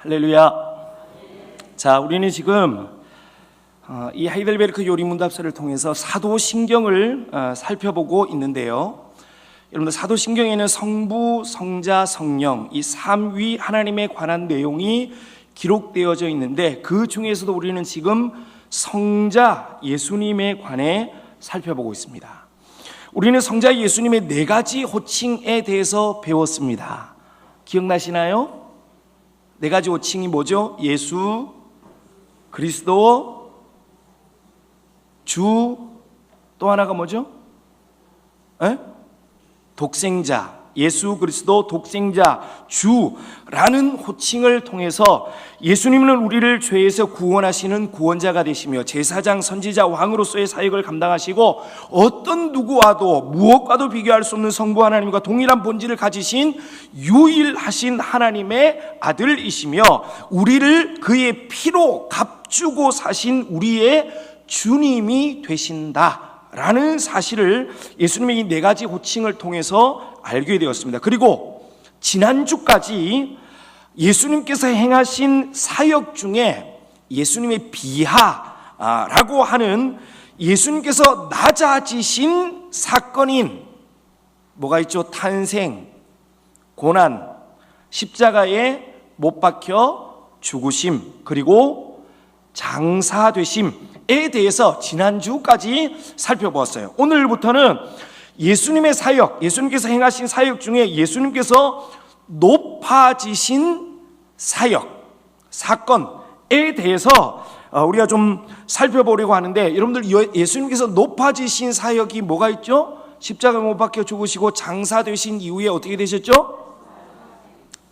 할렐루야. 자, 우리는 지금 이 하이델베르크 요리문답서를 통해서 사도신경을 살펴보고 있는데요. 여러분들, 사도신경에는 성부, 성자, 성령 이 삼위 하나님에 관한 내용이 기록되어져 있는데, 그 중에서도 우리는 지금 성자 예수님에 관해 살펴보고 있습니다. 우리는 성자 예수님의 4가지 호칭에 대해서 배웠습니다. 기억나시나요? 4가지 호칭이 뭐죠? 예수, 그리스도, 주, 또 하나가 뭐죠? 독생자. 예수 그리스도, 독생자, 주라는 호칭을 통해서 예수님은 우리를 죄에서 구원하시는 구원자가 되시며 제사장, 선지자, 왕으로서의 사역을 감당하시고 어떤 누구와도 무엇과도 비교할 수 없는 성부 하나님과 동일한 본질을 가지신 유일하신 하나님의 아들이시며 우리를 그의 피로 값주고 사신 우리의 주님이 되신다라는 사실을 예수님의 이 4가지 호칭을 통해서 알게 되었습니다. 그리고 지난주까지 예수님께서 행하신 사역 중에 예수님의 비하라고 하는 예수님께서 낮아지신 사건인 뭐가 있죠? 탄생, 고난, 십자가에 못 박혀 죽으심, 그리고 장사되심에 대해서 지난주까지 살펴보았어요. 오늘부터는 예수님의 사역, 예수님께서 행하신 사역 중에 예수님께서 높아지신 사역, 사건에 대해서 우리가 좀 살펴보려고 하는데, 여러분들 예수님께서 높아지신 사역이 뭐가 있죠? 십자가에 못 박혀 죽으시고 장사되신 이후에 어떻게 되셨죠?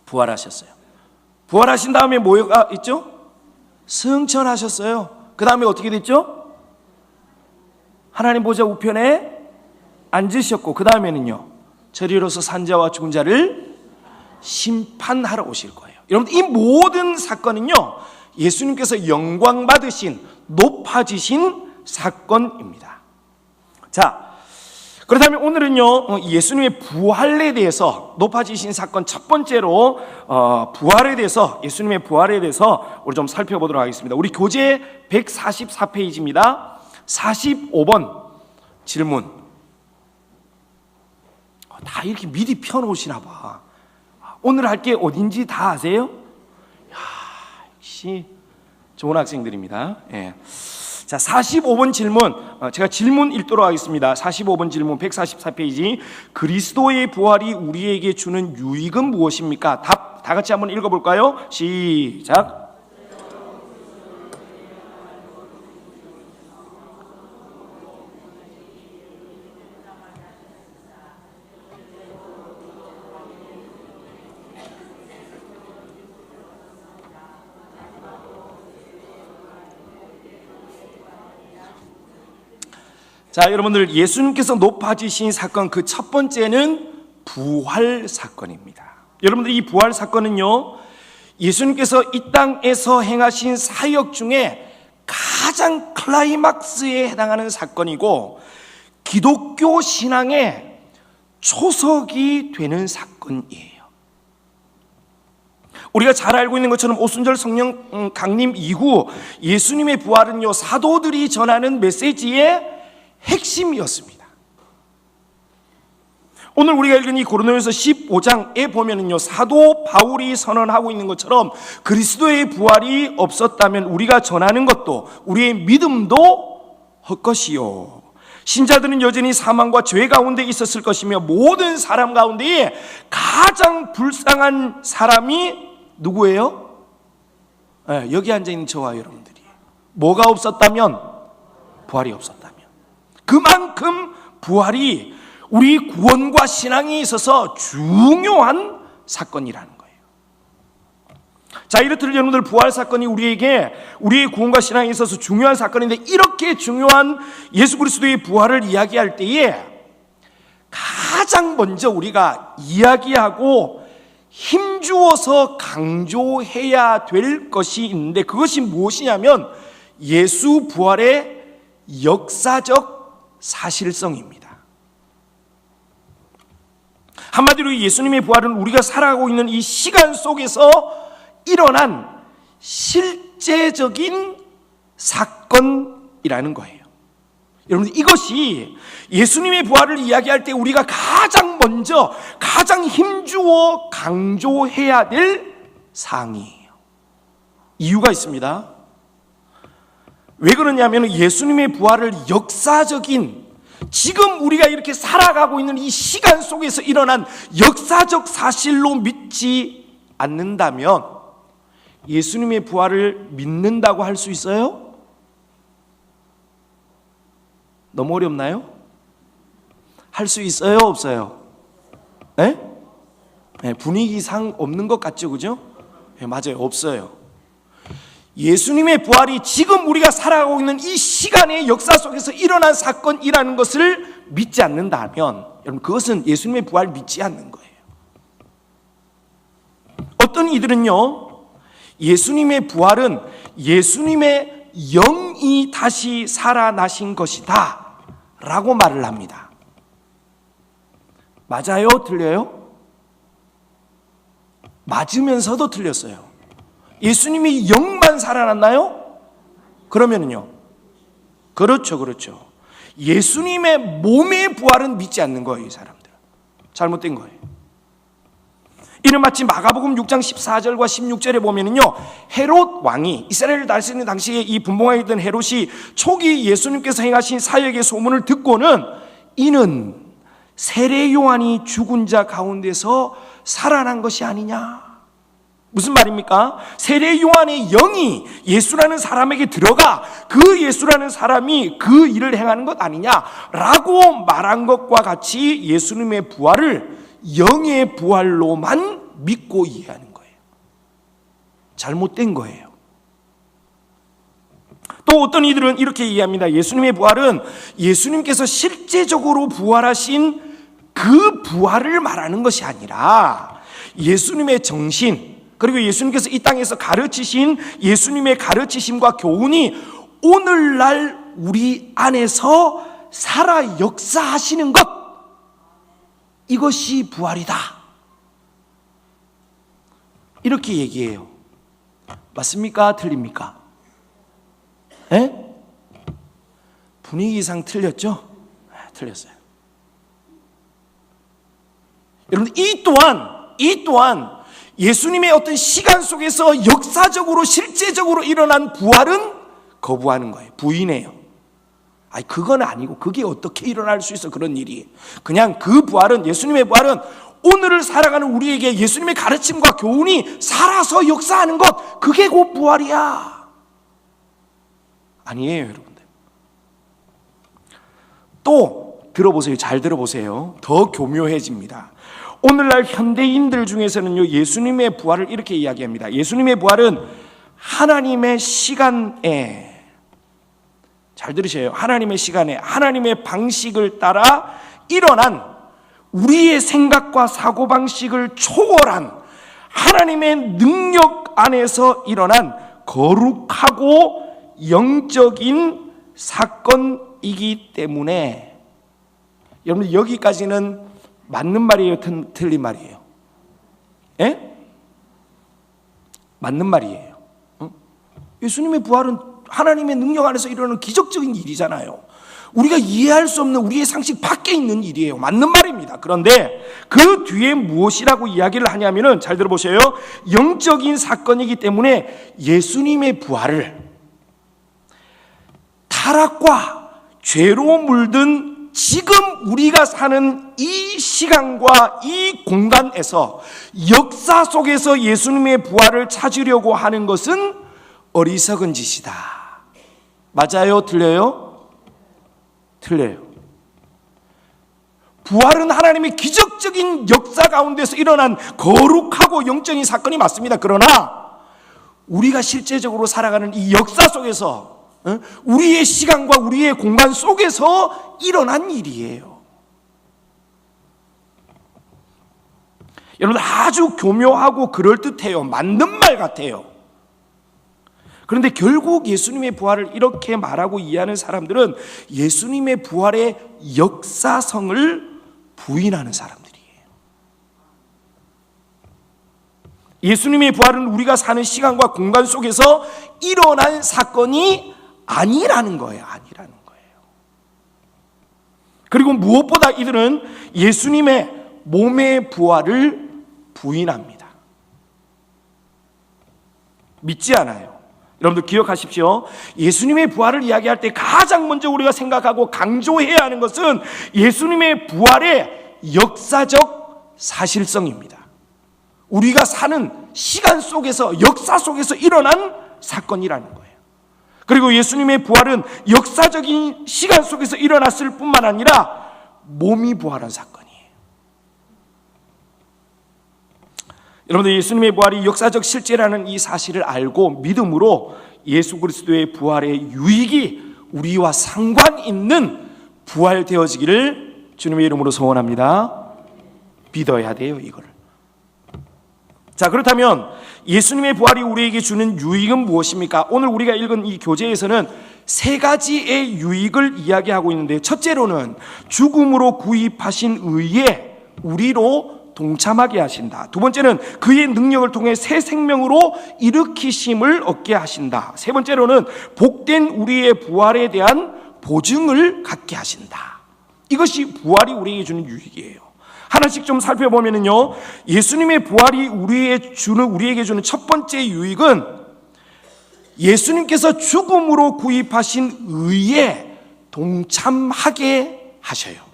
부활하셨어요. 부활하신 다음에 뭐가 있죠? 승천하셨어요. 그 다음에 어떻게 됐죠? 하나님 보좌 우편에 앉으셨고, 그 다음에는요, 저리로서 산자와 죽은 자를 심판하러 오실 거예요. 여러분, 이 모든 사건은요, 예수님께서 영광 받으신, 높아지신 사건입니다. 자, 그렇다면 오늘은요, 예수님의 부활에 대해서, 높아지신 사건 첫 번째로 부활에 대해서, 예수님의 부활에 대해서 우리 좀 살펴보도록 하겠습니다. 우리 교재 144페이지입니다. 45번 질문. 다 이렇게 미리 펴놓으시나 봐. 오늘 할 게 어딘지 다 아세요? 역시 좋은 학생들입니다. 예. 자, 45번 질문, 제가 질문 읽도록 하겠습니다. 45번 질문 144페이지. 그리스도의 부활이 우리에게 주는 유익은 무엇입니까? 답 다 같이 한번 읽어볼까요? 시작. 자, 여러분들, 예수님께서 높아지신 사건 그 첫 번째는 부활 사건입니다. 여러분들, 이 부활 사건은요, 예수님께서 이 땅에서 행하신 사역 중에 가장 클라이막스에 해당하는 사건이고 기독교 신앙의 초석이 되는 사건이에요. 우리가 잘 알고 있는 것처럼 오순절 성령 강림 이후 예수님의 부활은요, 사도들이 전하는 메시지의 핵심이었습니다. 오늘 우리가 읽은 이 고린도전서 15장에 보면은요, 사도 바울이 선언하고 있는 것처럼 그리스도의 부활이 없었다면 우리가 전하는 것도 우리의 믿음도 헛것이요, 신자들은 여전히 사망과 죄 가운데 있었을 것이며 모든 사람 가운데에 가장 불쌍한 사람이 누구예요? 여기 앉아있는 저와 여러분들이. 뭐가 없었다면? 부활이 없었다면. 그만큼 부활이 우리 구원과 신앙에 있어서 중요한 사건이라는 거예요. 자, 이렇듯 여러분들, 부활 사건이 우리에게 우리의 구원과 신앙에 있어서 중요한 사건인데, 이렇게 중요한 예수 그리스도의 부활을 이야기할 때에 가장 먼저 우리가 이야기하고 힘주어서 강조해야 될 것이 있는데, 그것이 무엇이냐면 예수 부활의 역사적 사실성입니다. 한마디로 예수님의 부활은 우리가 살아가고 있는 이 시간 속에서 일어난 실제적인 사건이라는 거예요. 여러분, 이것이 예수님의 부활을 이야기할 때 우리가 가장 먼저 가장 힘주어 강조해야 될 사항이에요. 이유가 있습니다. 왜 그러냐면 예수님의 부활을 역사적인, 지금 우리가 이렇게 살아가고 있는 이 시간 속에서 일어난 역사적 사실로 믿지 않는다면 예수님의 부활을 믿는다고 할 수 있어요? 너무 어렵나요? 할 수 있어요? 없어요? 네? 네, 분위기상 없는 것 같죠, 그죠? 네, 맞아요, 없어요. 예수님의 부활이 지금 우리가 살아가고 있는 이 시간의 역사 속에서 일어난 사건이라는 것을 믿지 않는다면, 여러분, 그것은 예수님의 부활을 믿지 않는 거예요. 어떤 이들은요, 예수님의 부활은 예수님의 영이 다시 살아나신 것이다 라고 말을 합니다. 맞아요? 틀려요? 맞으면서도 틀렸어요. 예수님이 영만 살아났나요? 그러면은요, 그렇죠. 예수님의 몸의 부활은 믿지 않는 거예요. 이 사람들은 잘못된 거예요. 이는 마치 마가복음 6장 14절과 16절에 보면은요, 헤롯 왕이, 이스라엘을 다스리는 당시에 이 분봉하게 된 헤롯이 초기 예수님께서 행하신 사역의 소문을 듣고는 이는 세례 요한이 죽은 자 가운데서 살아난 것이 아니냐. 무슨 말입니까? 세례 요한의 영이 예수라는 사람에게 들어가 그 예수라는 사람이 그 일을 행하는 것 아니냐라고 말한 것과 같이 예수님의 부활을 영의 부활로만 믿고 이해하는 거예요. 잘못된 거예요. 또 어떤 이들은 이렇게 이해합니다. 예수님의 부활은 예수님께서 실제적으로 부활하신 그 부활을 말하는 것이 아니라 예수님의 정신, 그리고 예수님께서 이 땅에서 가르치신 예수님의 가르치심과 교훈이 오늘날 우리 안에서 살아 역사하시는 것, 이것이 부활이다, 이렇게 얘기해요. 맞습니까? 틀립니까? 에? 분위기상 틀렸죠? 틀렸어요. 여러분, 이 또한 예수님의 어떤 시간 속에서 역사적으로 실제적으로 일어난 부활은 거부하는 거예요. 부인해요. 아니, 그건 아니고, 그게 어떻게 일어날 수 있어, 그런 일이. 그냥 그 부활은, 예수님의 부활은 오늘을 살아가는 우리에게 예수님의 가르침과 교훈이 살아서 역사하는 것, 그게 곧 부활이야. 아니에요, 여러분들. 또 들어보세요. 잘 들어보세요. 더 교묘해집니다. 오늘날 현대인들 중에서는요, 예수님의 부활을 이렇게 이야기합니다. 예수님의 부활은 하나님의 시간에, 잘 들으세요, 하나님의 시간에, 하나님의 방식을 따라 일어난, 우리의 생각과 사고방식을 초월한 하나님의 능력 안에서 일어난 거룩하고 영적인 사건이기 때문에, 여러분, 여기까지는 맞는 말이에요? 틀린 말이에요? 예? 맞는 말이에요. 예수님의 부활은 하나님의 능력 안에서 일어나는 기적적인 일이잖아요. 우리가 이해할 수 없는 우리의 상식 밖에 있는 일이에요. 맞는 말입니다. 그런데 그 뒤에 무엇이라고 이야기를 하냐면은, 잘 들어보세요. 영적인 사건이기 때문에 예수님의 부활을 타락과 죄로 물든 지금 우리가 사는 이 시간과 이 공간에서 역사 속에서 예수님의 부활을 찾으려고 하는 것은 어리석은 짓이다. 맞아요? 틀려요? 틀려요. 부활은 하나님의 기적적인 역사 가운데서 일어난 거룩하고 영적인 사건이 맞습니다. 그러나 우리가 실제적으로 살아가는 이 역사 속에서, 우리의 시간과 우리의 공간 속에서 일어난 일이에요. 여러분, 아주 교묘하고 그럴듯해요. 맞는 말 같아요. 그런데 결국 예수님의 부활을 이렇게 말하고 이해하는 사람들은 예수님의 부활의 역사성을 부인하는 사람들이에요. 예수님의 부활은 우리가 사는 시간과 공간 속에서 일어난 사건이 아니라는 거예요. 아니라는 거예요. 그리고 무엇보다 이들은 예수님의 몸의 부활을 부인합니다. 믿지 않아요. 여러분들 기억하십시오. 예수님의 부활을 이야기할 때 가장 먼저 우리가 생각하고 강조해야 하는 것은 예수님의 부활의 역사적 사실성입니다. 우리가 사는 시간 속에서, 역사 속에서 일어난 사건이라는 거예요. 그리고 예수님의 부활은 역사적인 시간 속에서 일어났을 뿐만 아니라 몸이 부활한 사건이에요. 여러분들, 예수님의 부활이 역사적 실제라는 이 사실을 알고 믿음으로 예수 그리스도의 부활의 유익이 우리와 상관 있는 부활되어지기를 주님의 이름으로 소원합니다. 믿어야 돼요, 이거를. 자, 그렇다면 예수님의 부활이 우리에게 주는 유익은 무엇입니까? 오늘 우리가 읽은 이 교재에서는 세 가지의 유익을 이야기하고 있는데, 첫째로는 죽음으로 구입하신 의에 우리로 동참하게 하신다. 두 번째는 그의 능력을 통해 새 생명으로 일으키심을 얻게 하신다. 세 번째로는 복된 우리의 부활에 대한 보증을 갖게 하신다. 이것이 부활이 우리에게 주는 유익이에요. 하나씩 좀 살펴보면요, 예수님의 부활이 우리에게 주는 첫 번째 유익은 예수님께서 죽음으로 구입하신 의에 동참하게 하셔요.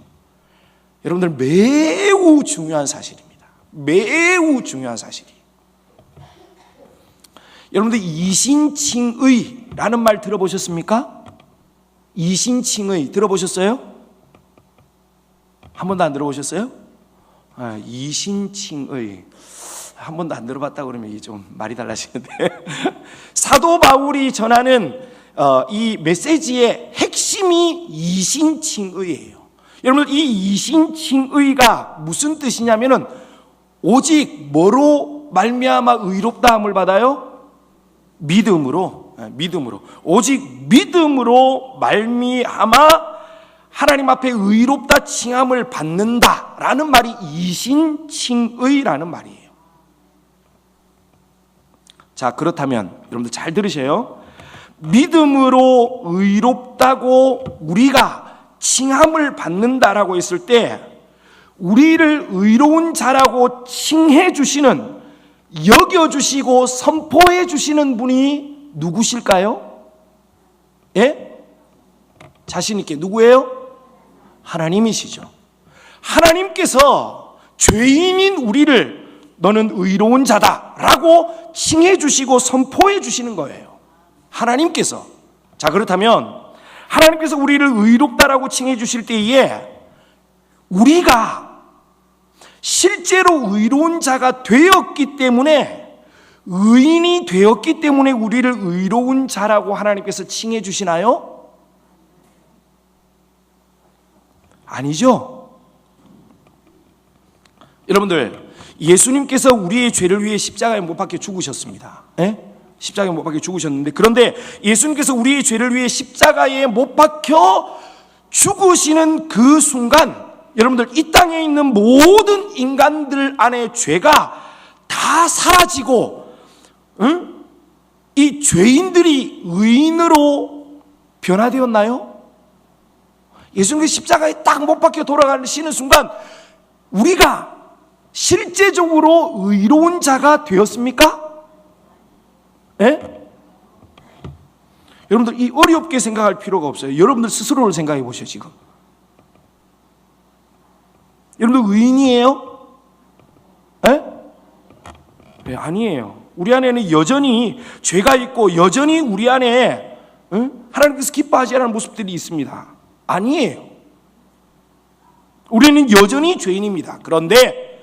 여러분들, 매우 중요한 사실입니다. 매우 중요한 사실이에요. 여러분들, 이신칭의라는 말 들어보셨습니까? 이신칭의 들어보셨어요? 한 번도 안 들어보셨어요? 이신칭의 한 번도 안 들어봤다 그러면 이게 좀 말이 달라지는데 사도 바울이 전하는 이 메시지의 핵심이 이신칭의예요. 여러분, 이 이신칭의가 무슨 뜻이냐면은 오직 뭐로 말미암아 의롭다함을 받아요? 믿음으로. 오직 믿음으로 말미암아 하나님 앞에 의롭다 칭함을 받는다라는 말이 이신칭의라는 말이에요. 자, 그렇다면 여러분들 잘 들으세요. 믿음으로 의롭다고 우리가 칭함을 받는다라고 했을 때 우리를 의로운 자라고 칭해 주시는, 여겨 주시고 선포해 주시는 분이 누구실까요? 예? 자신 있게 누구예요? 하나님이시죠. 하나님께서 죄인인 우리를 너는 의로운 자다라고 칭해 주시고 선포해 주시는 거예요. 하나님께서. 자, 그렇다면 하나님께서 우리를 의롭다라고 칭해 주실 때에 우리가 실제로 의로운 자가 되었기 때문에, 의인이 되었기 때문에 우리를 의로운 자라고 하나님께서 칭해 주시나요? 아니죠. 여러분들, 예수님께서 우리의 죄를 위해 십자가에 못 박혀 죽으셨습니다. 십자가에 못 박혀 죽으셨는데, 그런데 예수님께서 우리의 죄를 위해 십자가에 못 박혀 죽으시는 그 순간, 여러분들, 이 땅에 있는 모든 인간들 안에 죄가 다 사라지고, 이 죄인들이 의인으로 변화되었나요? 예수님께서 십자가에 딱 못 박혀 돌아가시는 순간 우리가 실제적으로 의로운 자가 되었습니까? 예? 여러분들, 이 어렵게 생각할 필요가 없어요. 여러분들 스스로를 생각해 보세요. 지금 여러분들 의인이에요? 예? 네, 아니에요. 우리 안에는 여전히 죄가 있고 여전히 우리 안에 하나님께서 기뻐하지 않는 모습들이 있습니다. 아니에요. 우리는 여전히 죄인입니다. 그런데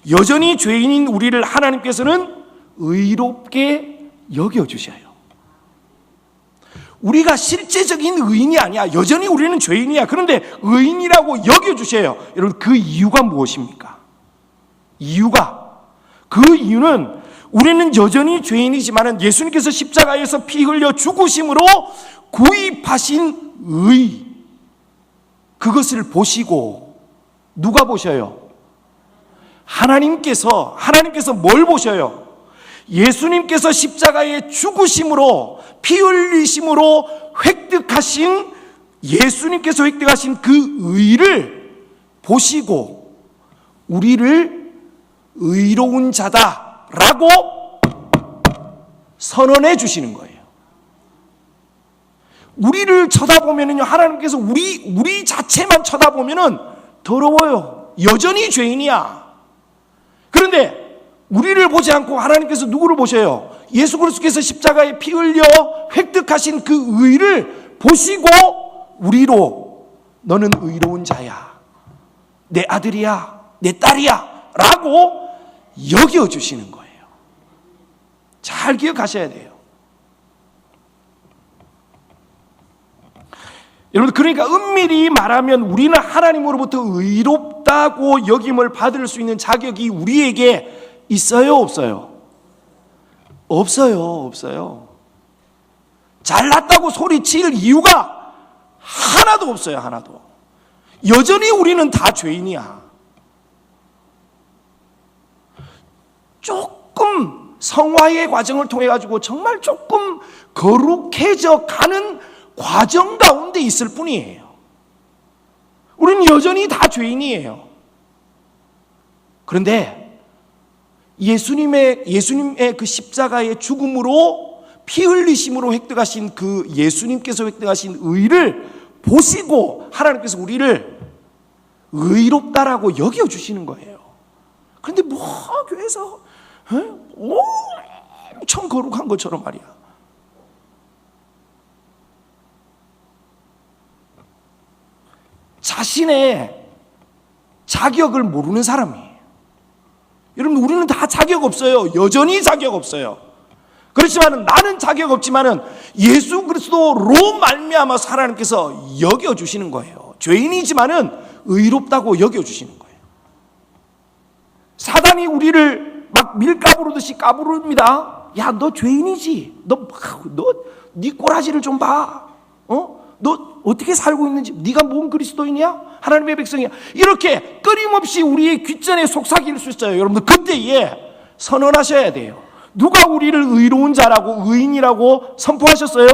여전히 죄인인 우리를 하나님께서는 의롭게 여겨주셔요. 우리가 실제적인 의인이 아니야. 여전히 우리는 죄인이야. 그런데 의인이라고 여겨주셔요. 여러분, 그 이유가 무엇입니까? 그 이유는 우리는 여전히 죄인이지만 예수님께서 십자가에서 피 흘려 죽으심으로 구입하신 의, 그것을 보시고, 누가 보셔요? 하나님께서 뭘 보셔요? 예수님께서 십자가의 죽으심으로, 피 흘리심으로 예수님께서 획득하신 그 의를 보시고 우리를 의로운 자다라고 선언해 주시는 거예요. 우리를 쳐다보면은요, 하나님께서 우리 자체만 쳐다보면은 더러워요. 여전히 죄인이야. 그런데 우리를 보지 않고 하나님께서 누구를 보셔요? 예수 그리스도께서 십자가에 피 흘려 획득하신 그 의를 보시고 우리로 너는 의로운 자야, 내 아들이야, 내 딸이야 라고 여겨주시는 거예요. 잘 기억하셔야 돼요. 여러분, 그러니까 엄밀히 말하면 우리는 하나님으로부터 의롭다고 여김을 받을 수 있는 자격이 우리에게 있어요, 없어요? 없어요. 잘났다고 소리칠 이유가 하나도 없어요. 하나도. 여전히 우리는 다 죄인이야. 조금 성화의 과정을 통해 가지고 정말 조금 거룩해져 가는 과정 가운데 있을 뿐이에요. 우리는 여전히 다 죄인이에요. 그런데 예수님의 그 십자가의 죽음으로 피 흘리심으로 획득하신 그 예수님께서 획득하신 의를 보시고 하나님께서 우리를 의롭다라고 여겨주시는 거예요. 그런데 교회에서 엄청 거룩한 것처럼 말이야. 자신의 자격을 모르는 사람이에요. 여러분, 우리는 다 자격 없어요. 여전히 자격 없어요. 그렇지만 나는 자격 없지만은 예수 그리스도로 말미암아서 하나님께서 여겨주시는 거예요. 죄인이지만은 의롭다고 여겨주시는 거예요. 사단이 우리를 막 밀가부르듯이 까부릅니다. 야, 너 죄인이지. 네 꼬라지를 좀 봐. 너 어떻게 살고 있는지, 네가 뭔 그리스도인이야? 하나님의 백성이야? 이렇게 끊임없이 우리의 귓전에 속삭일 수 있어요. 여러분들 그때에 선언하셔야 돼요. 누가 우리를 의로운 자라고 의인이라고 선포하셨어요?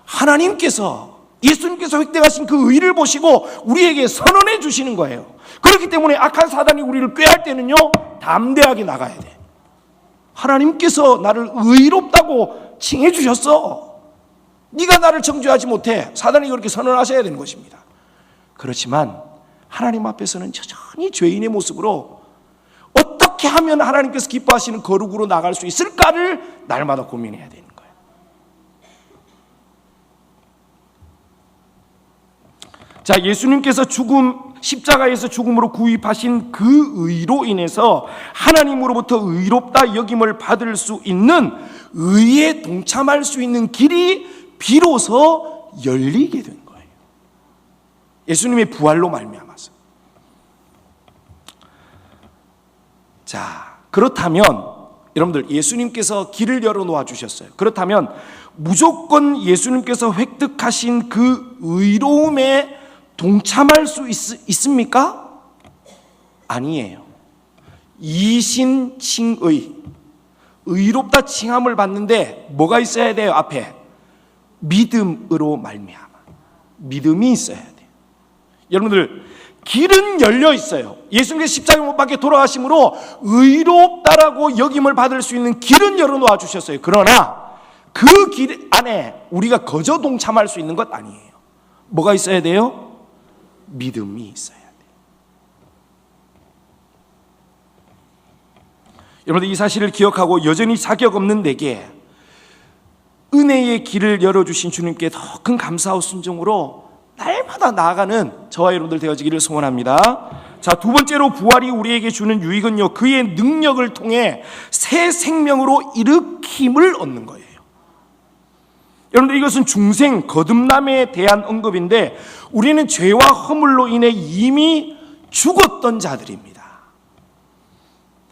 하나님께서, 예수님께서 획득하신 그 의를 보시고 우리에게 선언해 주시는 거예요. 그렇기 때문에 악한 사단이 우리를 꾀할 때는요, 담대하게 나가야 돼. 하나님께서 나를 의롭다고 칭해 주셨어. 네가 나를 정죄하지 못해. 사단이 그렇게 선언하셔야 되는 것입니다. 그렇지만 하나님 앞에서는 여전히 죄인의 모습으로 어떻게 하면 하나님께서 기뻐하시는 거룩으로 나갈 수 있을까를 날마다 고민해야 되는 거예요. 자, 예수님께서 십자가에서 죽음으로 구입하신 그 의로 인해서 하나님으로부터 의롭다 여김을 받을 수 있는 의에 동참할 수 있는 길이 비로소 열리게 된 거예요. 예수님의 부활로 말미암아서. 자, 그렇다면 여러분들, 예수님께서 길을 열어놓아 주셨어요. 그렇다면 무조건 예수님께서 획득하신 그 의로움에 동참할 수 있습니까? 아니에요. 이신칭의, 의롭다 칭함을 받는데 뭐가 있어야 돼요? 앞에 믿음으로 말미암아. 믿음이 있어야 돼요. 여러분들, 길은 열려 있어요. 예수님께서 십자가에 못 박혀 돌아가심으로 의롭다라고 여김을 받을 수 있는 길은 열어놓아 주셨어요. 그러나 그 길 안에 우리가 거저 동참할 수 있는 것 아니에요. 뭐가 있어야 돼요? 믿음이 있어야 돼요. 여러분들, 이 사실을 기억하고 여전히 자격 없는 내게 은혜의 길을 열어주신 주님께 더 큰 감사와 순종으로 날마다 나아가는 저와 여러분들 되어지기를 소원합니다. 자, 두 번째로 부활이 우리에게 주는 유익은요, 그의 능력을 통해 새 생명으로 일으킴을 얻는 거예요. 여러분들, 이것은 중생 거듭남에 대한 언급인데 우리는 죄와 허물로 인해 이미 죽었던 자들입니다.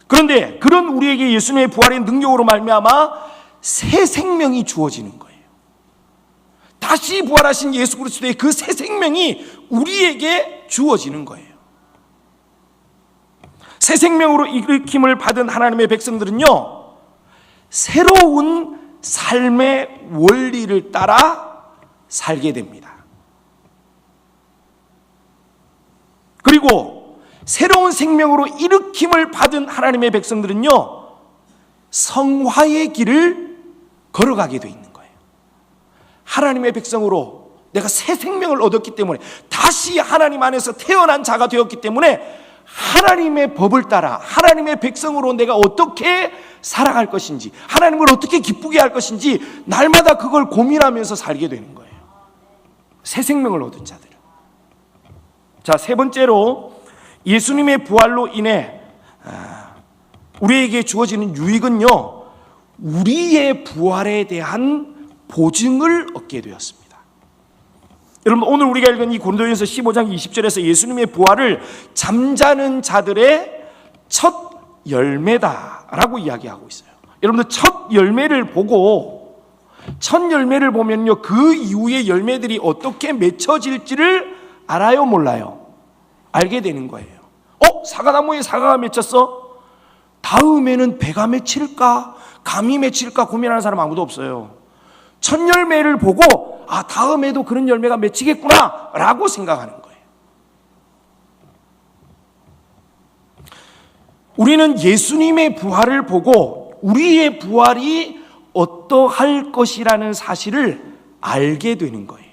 그런데 그런 우리에게 예수님의 부활의 능력으로 말미암아 새 생명이 주어지는 거예요. 다시 부활하신 예수 그리스도의 그 새 생명이 우리에게 주어지는 거예요. 새 생명으로 일으킴을 받은 하나님의 백성들은요, 새로운 삶의 원리를 따라 살게 됩니다. 그리고 새로운 생명으로 일으킴을 받은 하나님의 백성들은요, 성화의 길을 걸어가게 돼 있는 거예요. 하나님의 백성으로 내가 새 생명을 얻었기 때문에, 다시 하나님 안에서 태어난 자가 되었기 때문에 하나님의 법을 따라 하나님의 백성으로 내가 어떻게 살아갈 것인지, 하나님을 어떻게 기쁘게 할 것인지 날마다 그걸 고민하면서 살게 되는 거예요. 새 생명을 얻은 자들은. 자, 세 번째로 예수님의 부활로 인해 우리에게 주어지는 유익은요, 우리의 부활에 대한 보증을 얻게 되었습니다. 여러분, 오늘 우리가 읽은 이 고린도전서 15장 20절에서 예수님의 부활을 잠자는 자들의 첫 열매다라고 이야기하고 있어요. 여러분들, 첫 열매를 보면요, 그 이후의 열매들이 어떻게 맺혀질지를 알아요, 몰라요? 알게 되는 거예요. 사과나무에 사과가 맺혔어? 다음에는 배가 맺힐까? 감이 맺힐까? 고민하는 사람 아무도 없어요. 첫 열매를 보고 다음에도 그런 열매가 맺히겠구나 라고 생각하는 거예요. 우리는 예수님의 부활을 보고 우리의 부활이 어떠할 것이라는 사실을 알게 되는 거예요.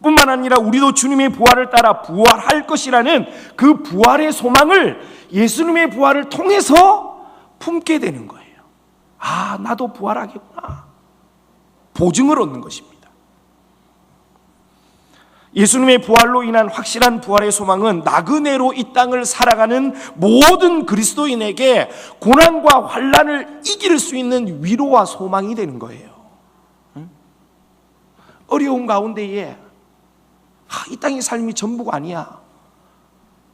뿐만 아니라 우리도 주님의 부활을 따라 부활할 것이라는 그 부활의 소망을 예수님의 부활을 통해서 품게 되는 거예요. 나도 부활하겠구나. 보증을 얻는 것입니다. 예수님의 부활로 인한 확실한 부활의 소망은 나그네로 이 땅을 살아가는 모든 그리스도인에게 고난과 환난을 이길 수 있는 위로와 소망이 되는 거예요. 어려운 가운데에 이 땅의 삶이 전부가 아니야.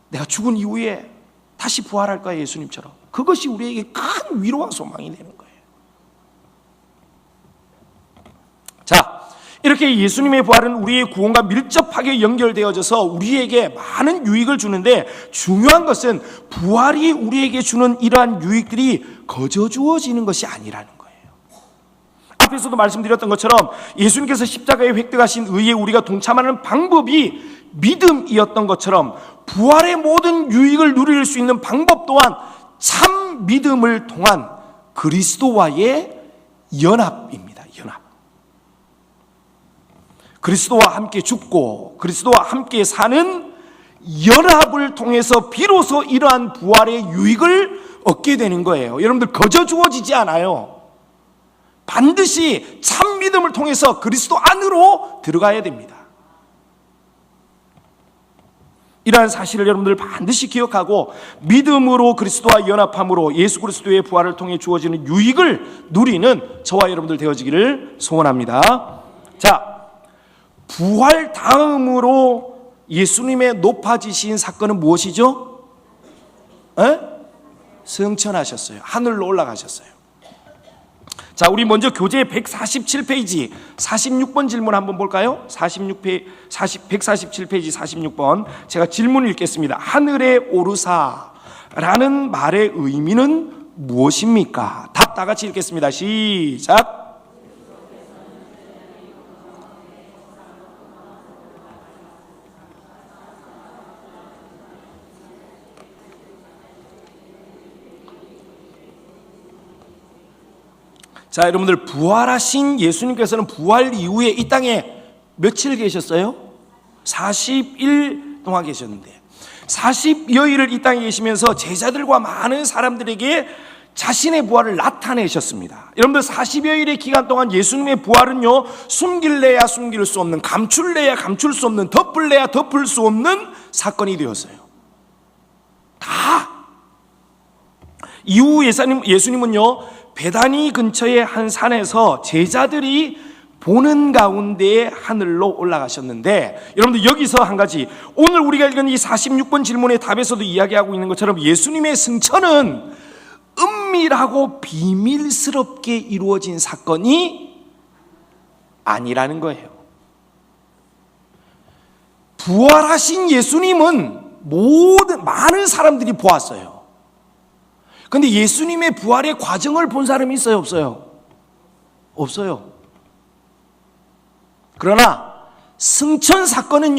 내가 죽은 이후에 다시 부활할 거야, 예수님처럼. 그것이 우리에게 큰 위로와 소망이 되는 거예요. 자, 이렇게 예수님의 부활은 우리의 구원과 밀접하게 연결되어져서 우리에게 많은 유익을 주는데, 중요한 것은 부활이 우리에게 주는 이러한 유익들이 거저 주어지는 것이 아니라는 거예요. 앞에서도 말씀드렸던 것처럼 예수님께서 십자가에 획득하신 의에 우리가 동참하는 방법이 믿음이었던 것처럼, 부활의 모든 유익을 누릴 수 있는 방법 또한 참 믿음을 통한 그리스도와의 연합입니다. 연합. 그리스도와 함께 죽고 그리스도와 함께 사는 연합을 통해서 비로소 이러한 부활의 유익을 얻게 되는 거예요. 여러분들, 거저 주어지지 않아요. 반드시 참 믿음을 통해서 그리스도 안으로 들어가야 됩니다. 이러한 사실을 여러분들 반드시 기억하고 믿음으로 그리스도와 연합함으로 예수 그리스도의 부활을 통해 주어지는 유익을 누리는 저와 여러분들 되어지기를 소원합니다. 자, 부활 다음으로 예수님의 높아지신 사건은 무엇이죠? 승천하셨어요. 하늘로 올라가셨어요. 자, 우리 먼저 교재 147페이지 46번 질문 한번 볼까요? 147페이지 46번. 제가 질문을 읽겠습니다. 하늘에 오르사라는 말의 의미는 무엇입니까? 답 다 같이 읽겠습니다. 시작. 자, 여러분들, 부활하신 예수님께서는 부활 이후에 이 땅에 며칠 계셨어요? 40일 동안 계셨는데, 40여일을 이 땅에 계시면서 제자들과 많은 사람들에게 자신의 부활을 나타내셨습니다. 여러분들, 40여일의 기간 동안 예수님의 부활은요, 숨길래야 숨길 수 없는, 감출래야 감출 수 없는, 덮을래야 덮을 수 없는 사건이 되었어요. 다. 이후 예수님은요, 베다니 근처의 한 산에서 제자들이 보는 가운데에 하늘로 올라가셨는데, 여러분들, 여기서 한 가지, 오늘 우리가 읽은 이 46번 질문의 답에서도 이야기하고 있는 것처럼 예수님의 승천은 은밀하고 비밀스럽게 이루어진 사건이 아니라는 거예요. 부활하신 예수님은 많은 사람들이 보았어요. 근데 예수님의 부활의 과정을 본 사람이 있어요, 없어요? 없어요. 그러나 승천 사건은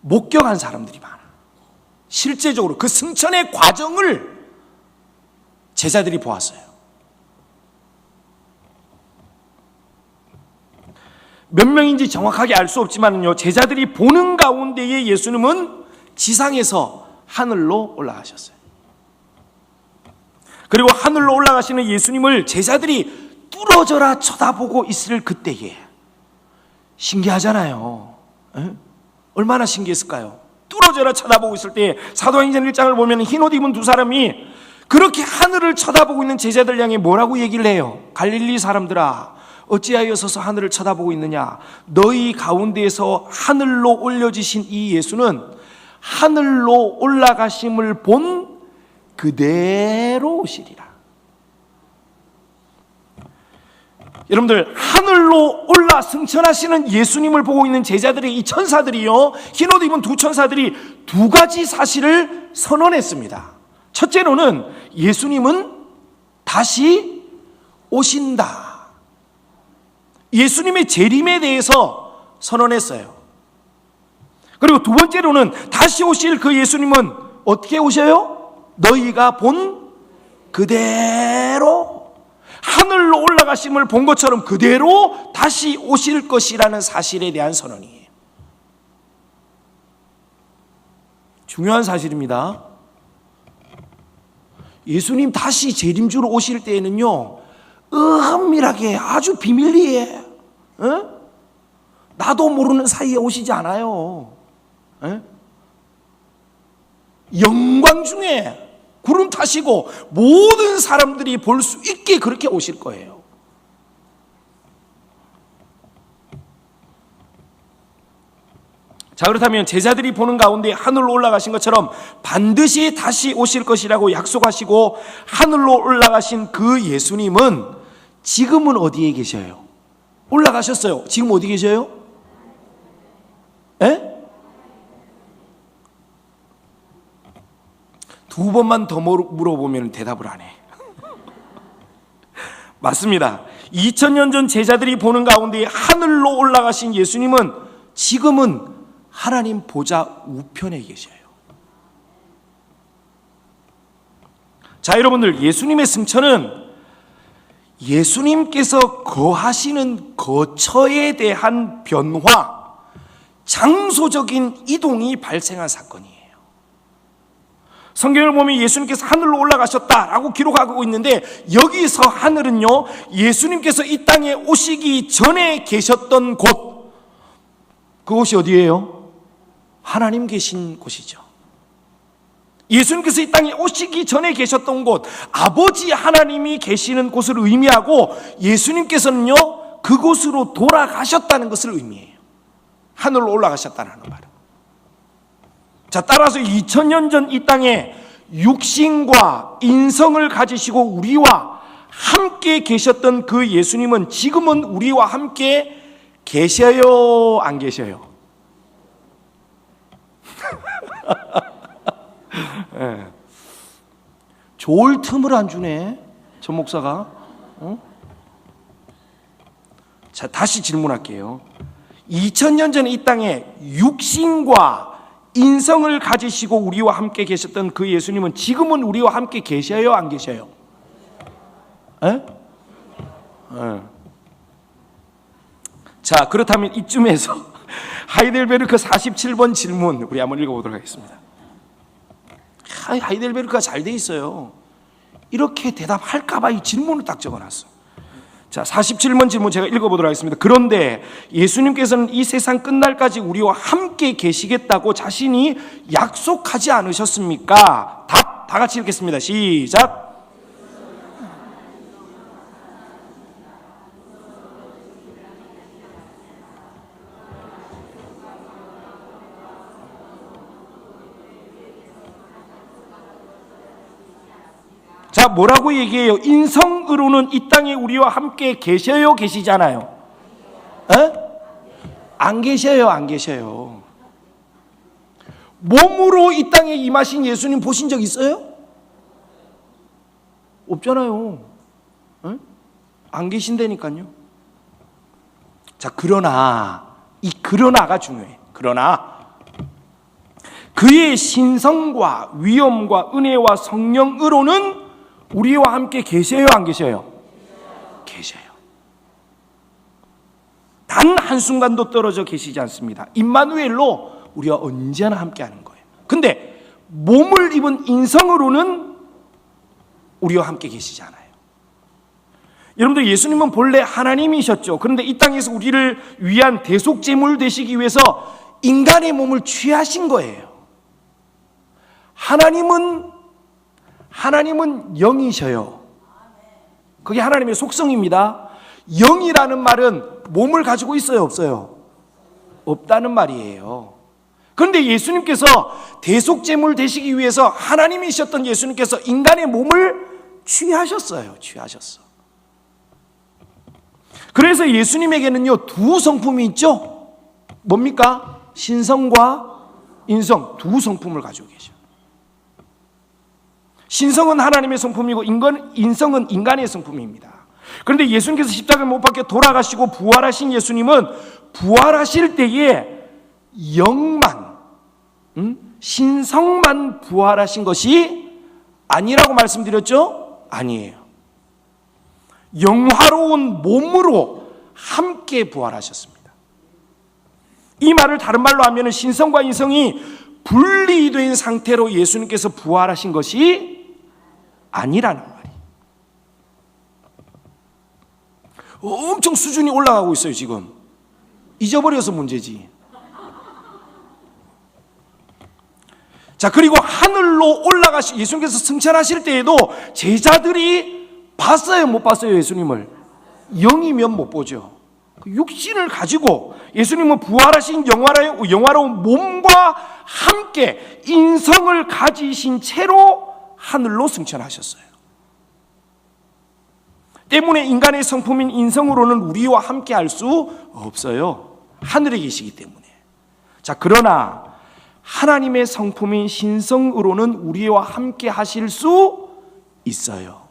목격한 사람들이 많아. 실제적으로 그 승천의 과정을 제자들이 보았어요. 몇 명인지 정확하게 알 수 없지만요, 제자들이 보는 가운데에 예수님은 지상에서 하늘로 올라가셨어요. 그리고 하늘로 올라가시는 예수님을 제자들이 뚫어져라 쳐다보고 있을 그때에, 신기하잖아요. 에? 얼마나 신기했을까요? 뚫어져라 쳐다보고 있을 때 사도행전 1장을 보면 흰옷 입은 두 사람이 그렇게 하늘을 쳐다보고 있는 제자들 향해 뭐라고 얘기를 해요? 갈릴리 사람들아, 어찌하여 서서 하늘을 쳐다보고 있느냐? 너희 가운데에서 하늘로 올려지신 이 예수는 하늘로 올라가심을 본 그대로 오시리라. 여러분들, 하늘로 올라 승천하시는 예수님을 보고 있는 제자들의 이 천사들이요, 흰옷 입은 두 천사들이 두 가지 사실을 선언했습니다. 첫째로는 예수님은 다시 오신다. 예수님의 재림에 대해서 선언했어요. 그리고 두 번째로는 다시 오실 그 예수님은 어떻게 오셔요? 너희가 본 그대로, 하늘로 올라가심을 본 것처럼 그대로 다시 오실 것이라는 사실에 대한 선언이에요. 중요한 사실입니다. 예수님 다시 재림주로 오실 때에는요, 은밀하게 아주 비밀리에, 나도 모르는 사이에 오시지 않아요. 영광 중에 구름 타시고 모든 사람들이 볼 수 있게 그렇게 오실 거예요. 자, 그렇다면 제자들이 보는 가운데 하늘로 올라가신 것처럼 반드시 다시 오실 것이라고 약속하시고 하늘로 올라가신 그 예수님은 지금은 어디에 계셔요? 올라가셨어요. 지금 어디 계셔요? 에? 두 번만 더 물어보면 대답을 안 해. 맞습니다. 2000년 전 제자들이 보는 가운데 하늘로 올라가신 예수님은 지금은 하나님 보좌 우편에 계셔요. 자, 여러분들, 예수님의 승천은 예수님께서 거하시는 거처에 대한 변화, 장소적인 이동이 발생한 사건이에요. 성경을 보면 예수님께서 하늘로 올라가셨다라고 기록하고 있는데, 여기서 하늘은요, 예수님께서 이 땅에 오시기 전에 계셨던 곳, 그곳이 어디예요? 하나님 계신 곳이죠. 예수님께서 이 땅에 오시기 전에 계셨던 곳, 아버지 하나님이 계시는 곳을 의미하고, 예수님께서는요, 그곳으로 돌아가셨다는 것을 의미해요. 하늘로 올라가셨다는 말은. 자, 따라서 2000년 전 이 땅에 육신과 인성을 가지시고 우리와 함께 계셨던 그 예수님은 지금은 우리와 함께 계셔요, 안 계셔요? 네. 좋을 틈을 안 주네, 전 목사가. 자, 다시 질문할게요. 2000년 전에 이 땅에 육신과 인성을 가지시고 우리와 함께 계셨던 그 예수님은 지금은 우리와 함께 계셔요, 안 계셔요? 에? 에. 자, 그렇다면 이쯤에서 하이델베르크 47번 질문 우리 한번 읽어보도록 하겠습니다. 하이델베르크가 잘 돼 있어요. 이렇게 대답할까 봐 이 질문을 딱 적어놨어. 자, 47번 질문 제가 읽어보도록 하겠습니다. 그런데 예수님께서는 이 세상 끝날까지 우리와 함께 계시겠다고 자신이 약속하지 않으셨습니까? 답, 다 같이 읽겠습니다. 시작. 자, 뭐라고 얘기해요? 인성으로는 이 땅에 우리와 함께 계셔요, 계시잖아요? 에? 안 계셔요, 안 계셔요? 몸으로 이 땅에 임하신 예수님 보신 적 있어요? 없잖아요. 응? 안 계신다니까요. 자, 그러나 이 그러나가 중요해. 그러나 그의 신성과 위엄과 은혜와 성령으로는 우리와 함께 계셔요, 안 계셔요? 계셔요. 단 한순간도 떨어져 계시지 않습니다. 임마누엘로 우리와 언제나 함께 하는 거예요. 근데 몸을 입은 인성으로는 우리와 함께 계시지 않아요. 여러분들, 예수님은 본래 하나님이셨죠. 그런데 이 땅에서 우리를 위한 대속제물 되시기 위해서 인간의 몸을 취하신 거예요. 하나님은 영이셔요. 그게 하나님의 속성입니다. 영이라는 말은 몸을 가지고 있어요, 없어요? 없다는 말이에요. 그런데 예수님께서 대속제물 되시기 위해서 하나님이셨던 예수님께서 인간의 몸을 취하셨어요. 취하셨어. 그래서 예수님에게는요, 두 성품이 있죠. 뭡니까? 신성과 인성, 두 성품을 가지고 계셔. 신성은 하나님의 성품이고 인성은 인간의 성품입니다. 그런데 예수님께서 십자가에 못 박혀 돌아가시고 부활하신 예수님은 부활하실 때에 영만, 신성만 부활하신 것이 아니라고 말씀드렸죠? 아니에요. 영화로운 몸으로 함께 부활하셨습니다. 이 말을 다른 말로 하면 신성과 인성이 분리된 상태로 예수님께서 부활하신 것이 아니라는 말이에요. 엄청 수준이 올라가고 있어요, 지금. 잊어버려서 문제지. 자, 그리고 하늘로 올라가시, 예수님께서 승천하실 때에도 제자들이 봤어요, 못 봤어요, 예수님을? 영이면 못 보죠. 육신을 가지고 예수님은 부활하신 영화로운 몸과 함께 인성을 가지신 채로 하늘로 승천하셨어요. 때문에 인간의 성품인 인성으로는 우리와 함께 할 수 없어요. 하늘에 계시기 때문에. 자, 그러나 하나님의 성품인 신성으로는 우리와 함께 하실 수 있어요.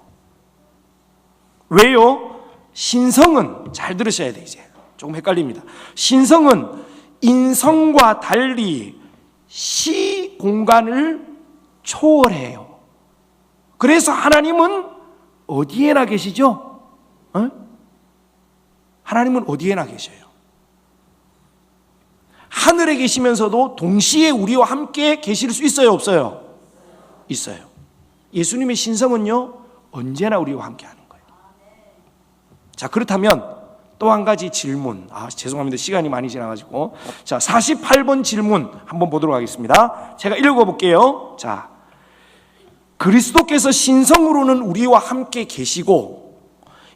왜요? 신성은, 잘 들으셔야 돼, 이제. 조금 헷갈립니다. 신성은 인성과 달리 시 공간을 초월해요. 그래서 하나님은 어디에나 계시죠? 하나님은 어디에나 계셔요. 하늘에 계시면서도 동시에 우리와 함께 계실 수 있어요, 없어요? 있어요. 예수님의 신성은요, 언제나 우리와 함께 하는 거예요. 자, 그렇다면 또 한 가지 질문. 죄송합니다. 시간이 많이 지나가지고. 자, 48번 질문 한번 보도록 하겠습니다. 제가 읽어볼게요. 자, 그리스도께서 신성으로는 우리와 함께 계시고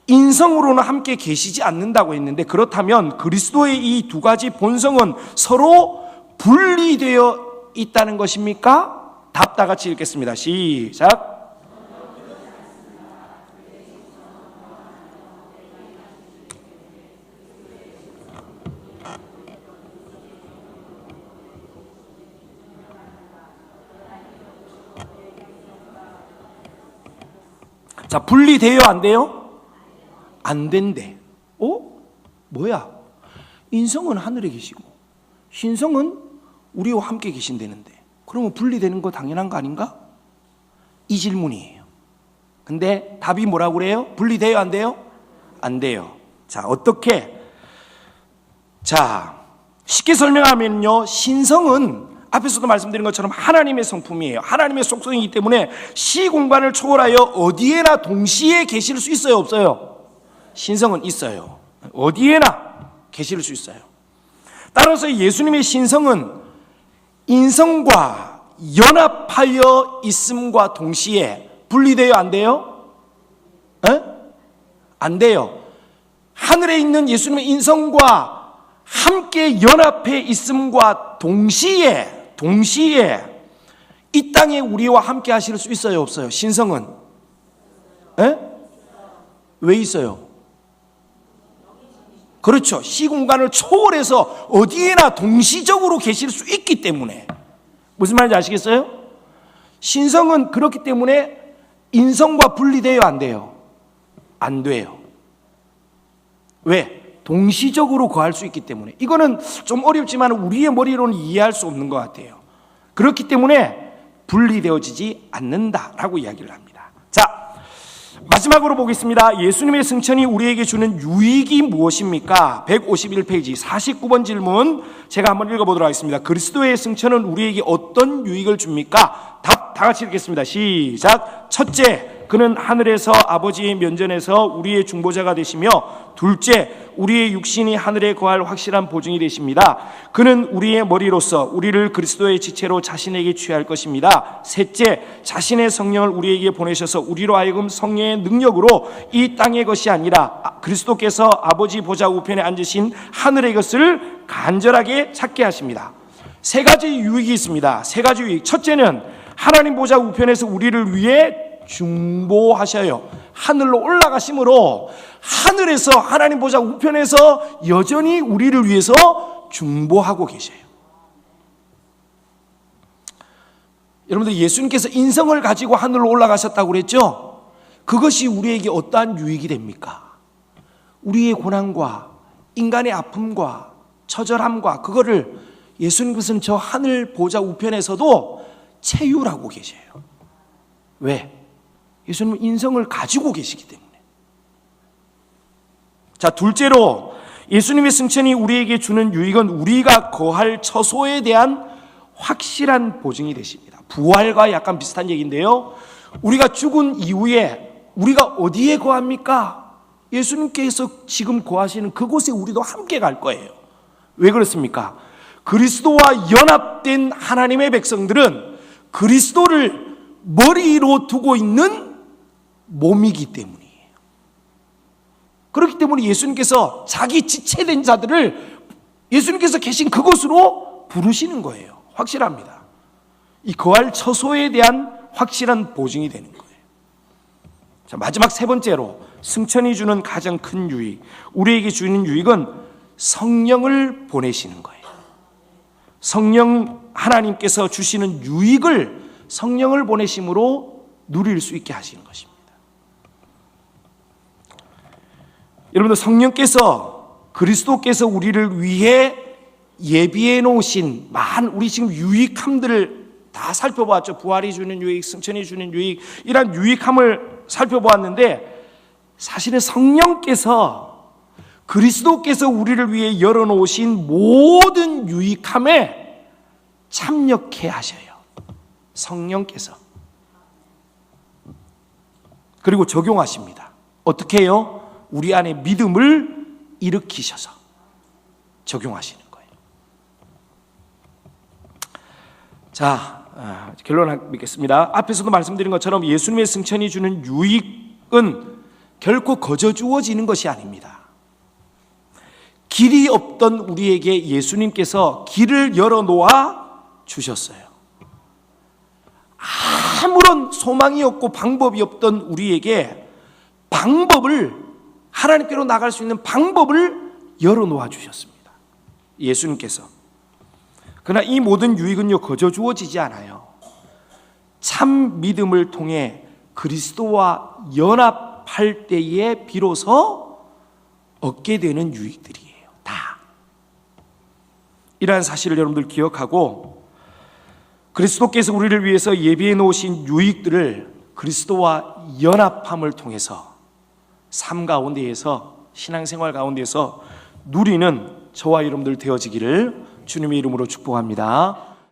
인성으로는 함께 계시지 않는다고 했는데, 그렇다면 그리스도의 이 두 가지 본성은 서로 분리되어 있다는 것입니까? 답 다 같이 읽겠습니다. 시작. 자, 분리돼요, 안 돼요? 안 된대. 뭐야? 인성은 하늘에 계시고 신성은 우리와 함께 계신다는데, 그러면 분리되는 거 당연한 거 아닌가? 이 질문이에요. 근데 답이 뭐라고 그래요? 분리돼요, 안 돼요? 안 돼요. 자, 어떻게? 자, 쉽게 설명하면요, 신성은 앞에서도 말씀드린 것처럼 하나님의 성품이에요. 하나님의 속성이기 때문에 시 공간을 초월하여 어디에나 동시에 계실 수 있어요, 없어요? 신성은 있어요. 어디에나 계실 수 있어요. 따라서 예수님의 신성은 인성과 연합하여 있음과 동시에 분리돼요, 안 돼요? 안 돼요. 하늘에 있는 예수님의 인성과 함께 연합해 있음과 동시에 이 땅에 우리와 함께 하실 수 있어요, 없어요? 신성은? 왜 있어요? 그렇죠. 시공간을 초월해서 어디에나 동시적으로 계실 수 있기 때문에 무슨 말인지 아시겠어요? 신성은 그렇기 때문에 인성과 분리돼요, 안 돼요? 안 돼요. 왜? 동시적으로 거할 수 있기 때문에. 이거는 좀 어렵지만 우리의 머리로는 이해할 수 없는 것 같아요. 그렇기 때문에 분리되어지지 않는다라고 이야기를 합니다. 자, 마지막으로 보겠습니다. 예수님의 승천이 우리에게 주는 유익이 무엇입니까? 151페이지 49번 질문 제가 한번 읽어보도록 하겠습니다. 그리스도의 승천은 우리에게 어떤 유익을 줍니까? 답 다 같이 읽겠습니다. 시작. 첫째, 그는 하늘에서 아버지의 면전에서 우리의 중보자가 되시며, 둘째, 우리의 육신이 하늘에 거할 확실한 보증이 되십니다. 그는 우리의 머리로서 우리를 그리스도의 지체로 자신에게 취할 것입니다. 셋째, 자신의 성령을 우리에게 보내셔서 우리로 하여금 성령의 능력으로 이 땅의 것이 아니라 그리스도께서 아버지 보좌 우편에 앉으신 하늘의 것을 간절하게 찾게 하십니다. 세 가지 유익이 있습니다. 세 가지 유익. 첫째는 하나님 보좌 우편에서 우리를 위해 중보하셔요. 하늘로 올라가심으로 하늘에서, 하나님 보좌 우편에서 여전히 우리를 위해서 중보하고 계셔요. 여러분들, 예수님께서 인성을 가지고 하늘로 올라가셨다고 그랬죠? 그것이 우리에게 어떠한 유익이 됩니까? 우리의 고난과 인간의 아픔과 처절함과 그거를 예수님께서는 저 하늘 보좌 우편에서도 체휼하고 계셔요. 왜? 예수님은 인성을 가지고 계시기 때문에. 자, 둘째로 예수님의 승천이 우리에게 주는 유익은 우리가 거할 처소에 대한 확실한 보증이 되십니다. 부활과 약간 비슷한 얘기인데요, 우리가 죽은 이후에 우리가 어디에 거합니까? 예수님께서 지금 거하시는 그곳에 우리도 함께 갈 거예요. 왜 그렇습니까? 그리스도와 연합된 하나님의 백성들은 그리스도를 머리로 두고 있는 몸이기 때문이에요. 그렇기 때문에 예수님께서 자기 지체된 자들을 예수님께서 계신 그곳으로 부르시는 거예요. 확실합니다. 이 거할 처소에 대한 확실한 보증이 되는 거예요. 자, 마지막 세 번째로 승천이 주는 가장 큰 유익, 우리에게 주는 유익은 성령을 보내시는 거예요. 성령, 하나님께서 주시는 유익을 성령을 보내심으로 누릴 수 있게 하시는 것입니다. 여러분들, 성령께서, 그리스도께서 우리를 위해 예비해 놓으신 우리 지금 유익함들을 다 살펴보았죠. 부활이 주는 유익, 승천이 주는 유익, 이런 유익함을 살펴보았는데, 사실은 성령께서, 그리스도께서 우리를 위해 열어놓으신 모든 유익함에 참여케 하셔요. 성령께서. 그리고 적용하십니다. 어떻게 해요? 우리 안에 믿음을 일으키셔서 적용하시는 거예요. 자, 결론을 맺겠습니다. 앞에서도 말씀드린 것처럼 예수님의 승천이 주는 유익은 결코 거저 주어지는 것이 아닙니다. 길이 없던 우리에게 예수님께서 길을 열어놓아 주셨어요. 아무런 소망이 없고 방법이 없던 우리에게 하나님께로 나갈 수 있는 방법을 열어놓아 주셨습니다. 예수님께서. 그러나 이 모든 유익은요, 거저 주어지지 않아요. 참 믿음을 통해 그리스도와 연합할 때에 비로소 얻게 되는 유익들이에요. 다. 이러한 사실을 여러분들 기억하고, 그리스도께서 우리를 위해서 예비해 놓으신 유익들을 그리스도와 연합함을 통해서 삶 가운데에서, 신앙생활 가운데에서 누리는 저와 여러분들 되어지기를 주님의 이름으로 축복합니다.